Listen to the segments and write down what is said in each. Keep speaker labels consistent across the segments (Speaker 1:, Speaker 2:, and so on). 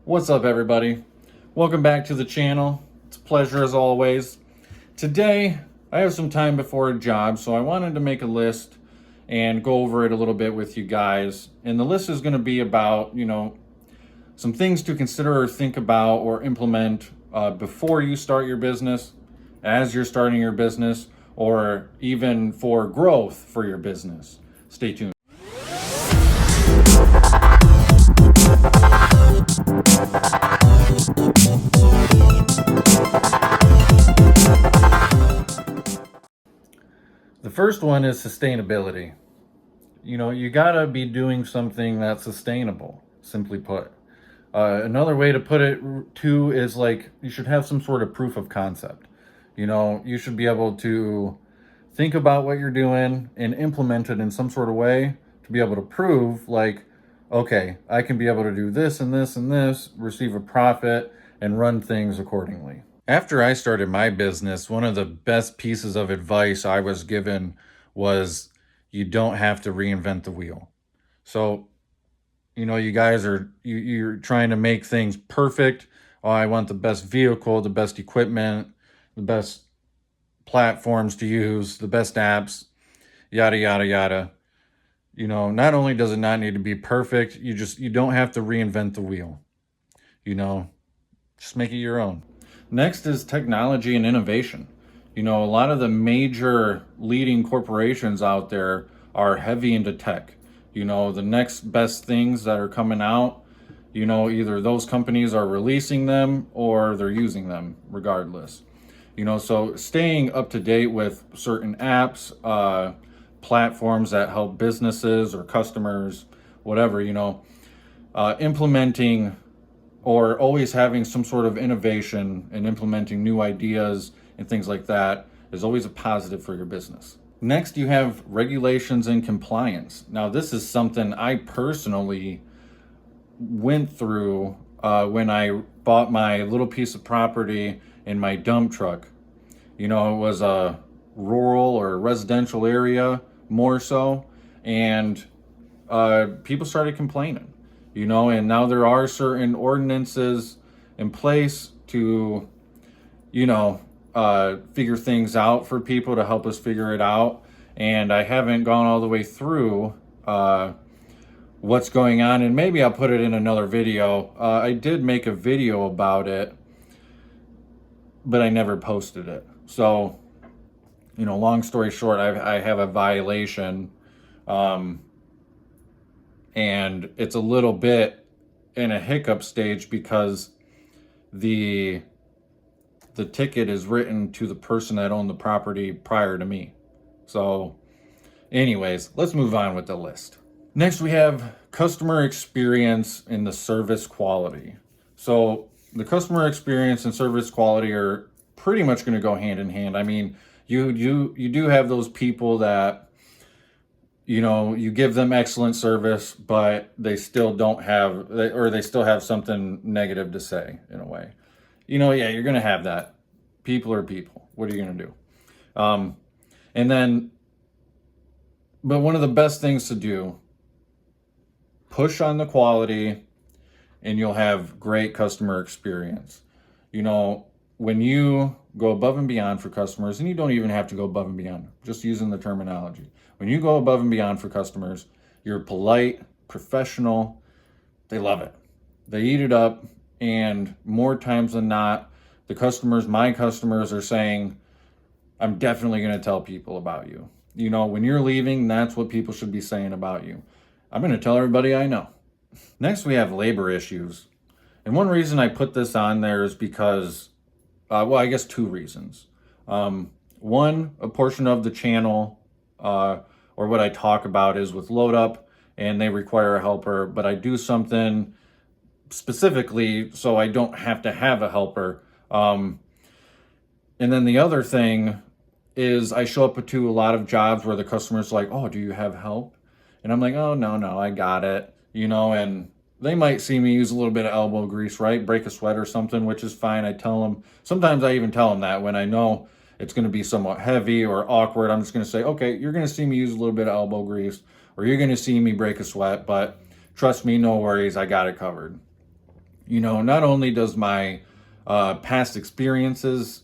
Speaker 1: What's up, everybody? Welcome back to the channel. It's a pleasure as always. Today, I have some time before a job, so I wanted to make a list and go over it a little bit with you guys. And the list is going to be about, some things to consider or think about or implement before you start your business, as you're starting your business, or even for growth for your business. Stay tuned. The first one is sustainability. You gotta be doing something that's sustainable, simply put. Another way to put it too is like you should have some sort of proof of concept. You should be able to think about what you're doing and implement it in some sort of way to be able to prove like, okay, I can be able to do this and this and this, receive a profit, and run things accordingly. After I started my business, one of the best pieces of advice I was given was you don't have to reinvent the wheel. So, you guys you're trying to make things perfect. Oh, I want the best vehicle, the best equipment, the best platforms to use, the best apps, yada, yada, yada. Not only does it not need to be perfect, you don't have to reinvent the wheel. Just make it your own. Next is technology and innovation. A lot of the major leading corporations out there are heavy into tech. The next best things that are coming out, either those companies are releasing them or they're using them regardless. So staying up to date with certain apps, platforms that help businesses or customers, whatever, implementing or always having some sort of innovation and implementing new ideas and things like that is always a positive for your business. Next, you have regulations and compliance. Now, this is something I personally went through when I bought my little piece of property in my dump truck. It was a rural or residential area more so, and people started complaining. And now there are certain ordinances in place to, figure things out for people to help us figure it out. And I haven't gone all the way through what's going on, and maybe I'll put it in another video. I did make a video about it, but I never posted it. So, long story short, I have a violation. And it's a little bit in a hiccup stage because the ticket is written to the person that owned the property prior to me. So anyways, let's move on with the list. Next, we have customer experience and the service quality. So the customer experience and service quality are pretty much going to go hand in hand. I mean, you do have those people that you give them excellent service, but they still don't have, or they still have something negative to say in a way. Yeah, you're going to have that. People are people. What are you going to do? But one of the best things to do, push on the quality and you'll have great customer experience. When you go above and beyond for customers, and you don't even have to go above and beyond, just using the terminology. When you go above and beyond for customers, you're polite, professional, they love it. They eat it up, and more times than not, my customers are saying, I'm definitely going to tell people about you. When you're leaving, that's what people should be saying about you. I'm going to tell everybody I know. Next, we have labor issues. And one reason I put this on there is because, I guess two reasons. One, a portion of the channel or what I talk about is with load up and they require a helper, but I do something specifically so I don't have to have a helper. And then the other thing is I show up to a lot of jobs where the customer's like, oh, do you have help? And I'm like, oh, no, I got it. And they might see me use a little bit of elbow grease, right? Break a sweat or something, which is fine. I tell them, sometimes I even tell them that when I know it's going to be somewhat heavy or awkward, I'm just going to say, okay, you're going to see me use a little bit of elbow grease, or you're going to see me break a sweat, but trust me, no worries, I got it covered. Not only does my past experiences,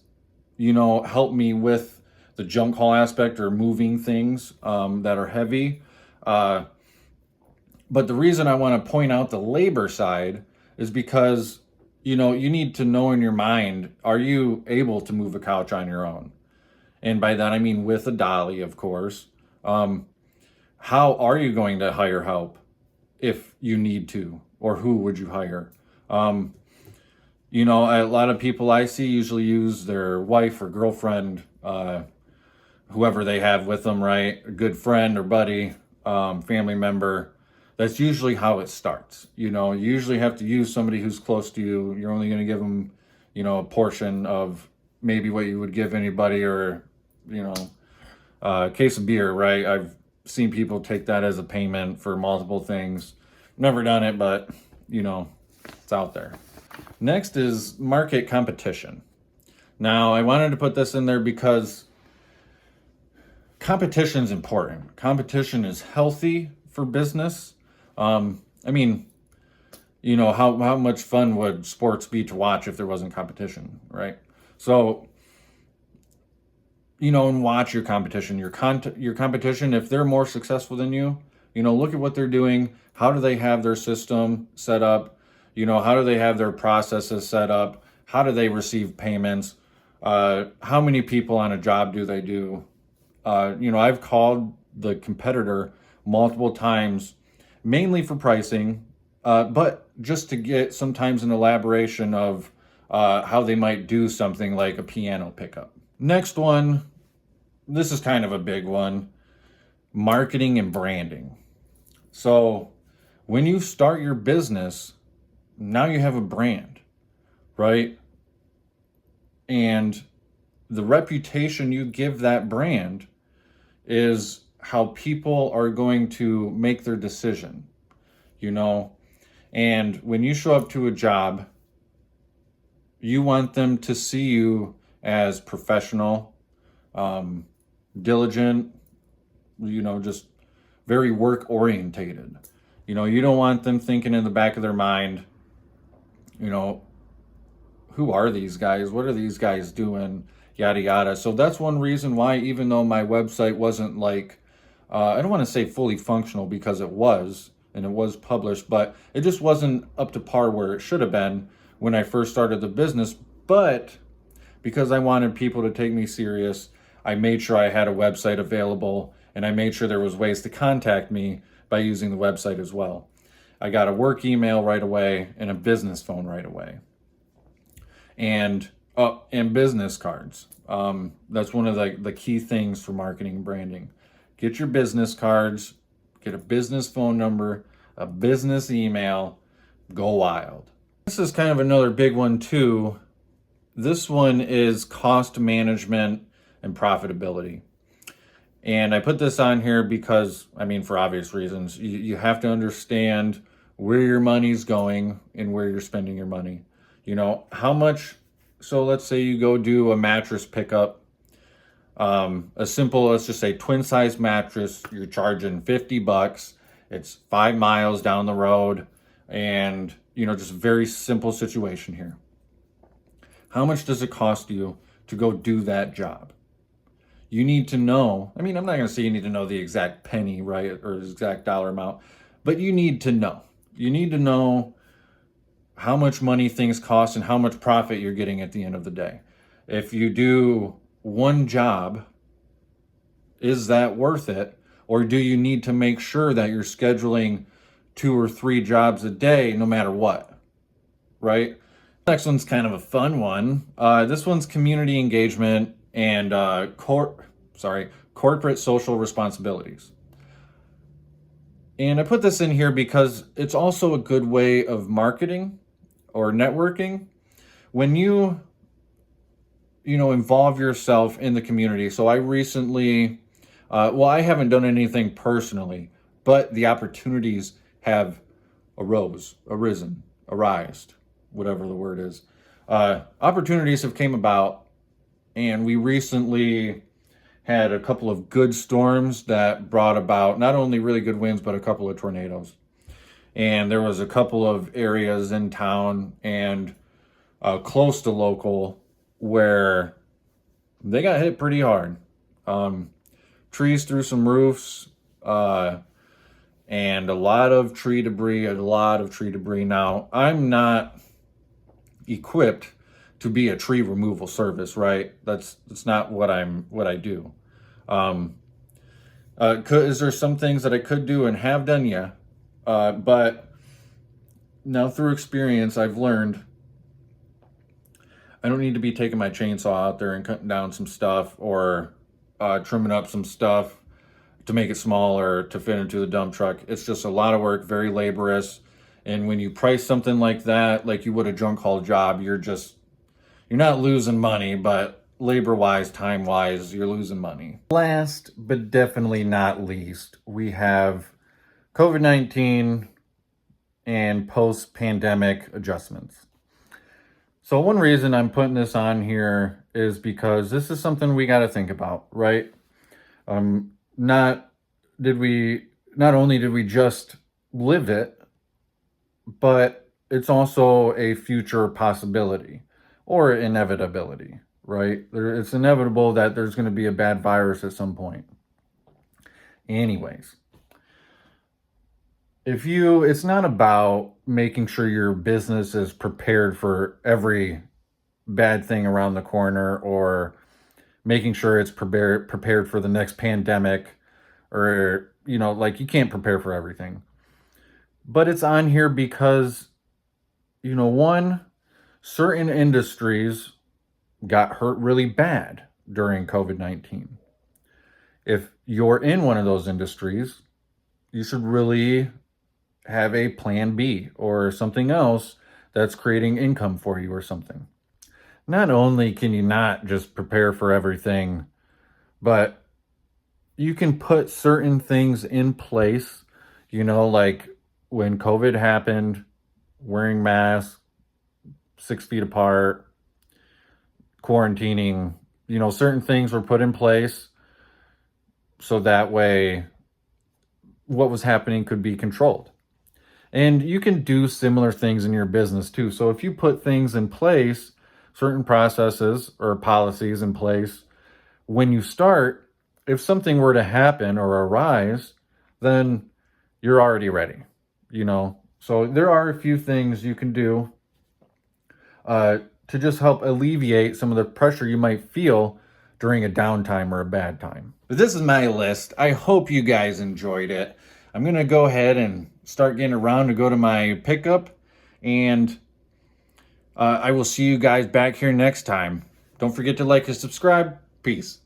Speaker 1: help me with the junk haul aspect or moving things that are heavy. But the reason I want to point out the labor side is because, you need to know in your mind, are you able to move a couch on your own? And by that, I mean with a dolly, of course. How are you going to hire help if you need to? Or who would you hire? A lot of people I see usually use their wife or girlfriend, whoever they have with them, right? A good friend or buddy, family member. That's usually how it starts. You usually have to use somebody who's close to you. You're only going to give them, a portion of maybe what you would give anybody, or, a case of beer, right? I've seen people take that as a payment for multiple things. Never done it, but, it's out there. Next is market competition. Now, I wanted to put this in there because competition is important. Competition is healthy for business. How much fun would sports be to watch if there wasn't competition, right? So, and watch your competition. Your competition, if they're more successful than you, look at what they're doing. How do they have their system set up? How do they have their processes set up? How do they receive payments? How many people on a job do they do? I've called the competitor multiple times, mainly for pricing, but just to get sometimes an elaboration of how they might do something like a piano pickup. Next one, this is kind of a big one, marketing and branding. So when you start your business, now you have a brand, right? And the reputation you give that brand is how people are going to make their decision, And when you show up to a job, you want them to see you as professional, diligent, just very work orientated. You don't want them thinking in the back of their mind, who are these guys? What are these guys doing? Yada, yada. So that's one reason why, even though my website wasn't like, I don't want to say fully functional, because it was, and it was published, but it just wasn't up to par where it should have been when I first started the business. But because I wanted people to take me serious, I made sure I had a website available, and I made sure there was ways to contact me by using the website as well. I got a work email right away and a business phone right away. And business cards. That's one of the key things for marketing and branding. Get your business cards, get a business phone number, a business email, go wild. This is kind of another big one too. This one is cost management and profitability. And I put this on here because, for obvious reasons, you have to understand where your money's going and where you're spending your money. How much, so let's say you go do a mattress pickup, a simple, let's just say twin size mattress, you're charging $50. It's 5 miles down the road, and, just a very simple situation here. How much does it cost you to go do that job? You need to know, I'm not going to say you need to know the exact penny, right, or the exact dollar amount, but you need to know. You need to know how much money things cost and how much profit you're getting at the end of the day. If you do one job, is that worth it? Or do you need to make sure that you're scheduling 2 or 3 jobs a day no matter what, right? Next one's kind of a fun one. This one's community engagement and corporate social responsibilities. And I put this in here because it's also a good way of marketing or networking. When you involve yourself in the community. So I recently, I haven't done anything personally, but the opportunities have arisen, whatever the word is. Opportunities have came about, and we recently had a couple of good storms that brought about not only really good winds, but a couple of tornadoes. And there was a couple of areas in town and close to local where they got hit pretty hard. Trees through some roofs, and a lot of tree debris. Now, I'm not equipped to be a tree removal service, right? That's not what I do. Is there some things that I could do and have done? Yeah. But now through experience, I've learned I don't need to be taking my chainsaw out there and cutting down some stuff or trimming up some stuff to make it smaller to fit into the dump truck. It's just a lot of work, very laborious. And when you price something like that, like you would a junk haul job, you're not losing money, but labor-wise, time-wise, you're losing money. Last, but definitely not least, we have COVID-19 and post-pandemic adjustments. So one reason I'm putting this on here is because this is something we got to think about, right? Not only did we just live it, but it's also a future possibility or inevitability, right? It's inevitable that there's going to be a bad virus at some point. Anyways, it's not about making sure your business is prepared for every bad thing around the corner or making sure it's prepared for the next pandemic or, like you can't prepare for everything. But it's on here because, one, certain industries got hurt really bad during COVID-19. If you're in one of those industries, you should really have a plan B or something else that's creating income for you or something. Not only can you not just prepare for everything, but you can put certain things in place, like when COVID happened, wearing masks, 6 feet apart, quarantining, certain things were put in place so that way what was happening could be controlled. And you can do similar things in your business too. So if you put things in place, certain processes or policies in place, when you start, if something were to happen or arise, then you're already ready, So there are a few things you can do to just help alleviate some of the pressure you might feel during a downtime or a bad time. But this is my list. I hope you guys enjoyed it. I'm going to go ahead and start getting around to go to my pickup, and I will see you guys back here next time. Don't forget to like and subscribe. Peace.